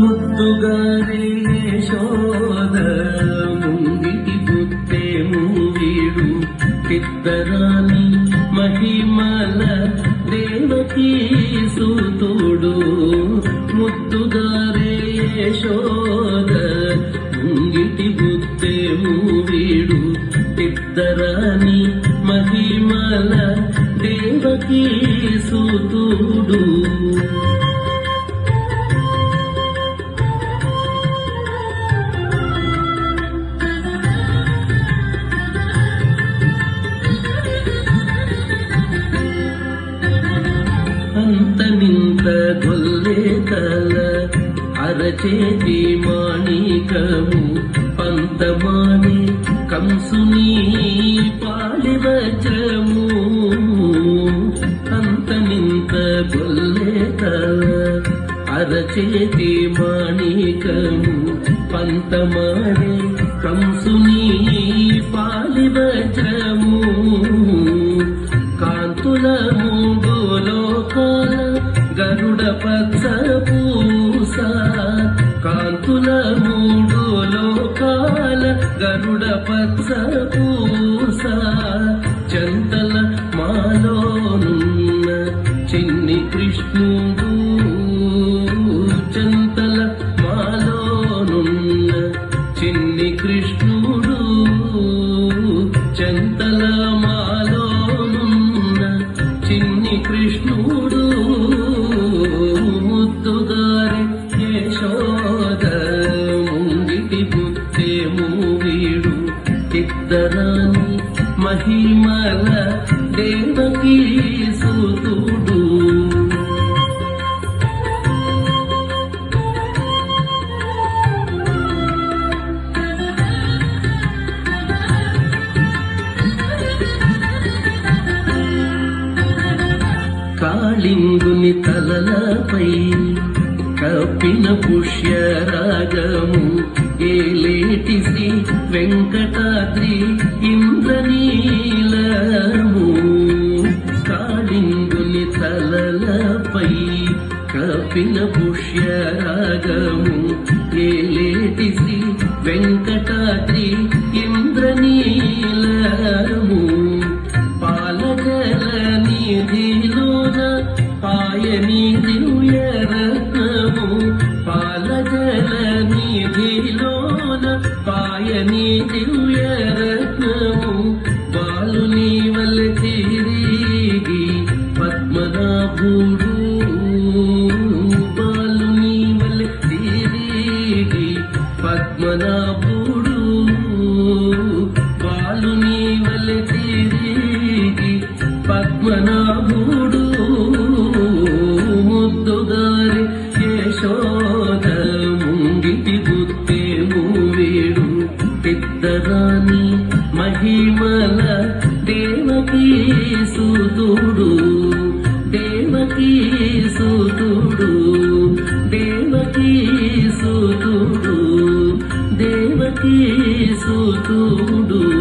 ముద్దుగారే యశోద ముంగిటి బుద్ధే మూవీడు చిత్తరాని మహిమల దేవకీ సూతుడు. ముద్దుగారే యశోద ముంగిటి బుద్ధే మూవీడు చిత్తరాని మహిమల దేవకీ సూతుడు. అంతనింత గొల్లే తల అరచేతి మాణికము పంతమాని కంసుని పాలి వజ్రము. అంతనింత గొల్లే తల అరచేతి మాణికము పంతమాని కంసుని పాలి వజ్రము. కాంతుల మూగోలోకాల గరుడ పచ్చ పూస. కాంతుల మూగోలోకాల గరుడ పచ్చ పూస. చంతల మాలోనున్న చిన్ని కృష్ణుడు. చంతల మాలోనున్న చిన్ని కృష్ణుడు. చంతల మాలోనున్న చిన్ని కృష్ణుడు. ముద్దుగారి యశోద ముంగిటి బుద్ధే మూవీడు చిత్తరాని మహిమల దేవకీ సూతుడు. కాళింగుని తలలపై కప్పిన పుష్యరాగము ఏలేటి శ్రీ వెంకటాద్రి ఇంద్రనీలము. కాళింగుని తలలపై కప్పిన పుష్యరాగము ఏలేటి శ్రీ వెంకటాద్రి ఇంద్రనీలము. పాలగల నిధిలోన పాయని దివ్యరత్నము. పాలగల నిధిలోన పాయని దివ్యరత్నము. బాలుని వల్ల తిరిగి పద్మనాభుడు. బాలుని వల్ల తిరిగి పద్మనాభుడు. బాలుని వల్ల తిరిగి పద్మనాభుడు. ముద్దుగారి యశోద ముంగిటి బుద్ధే మూవీడు చిత్తరాని మహిమల దేవకీ సూతుడు. దేవకీ సూతుడు. దేవకీ సూతుడు. దేవకీ సూతుడు.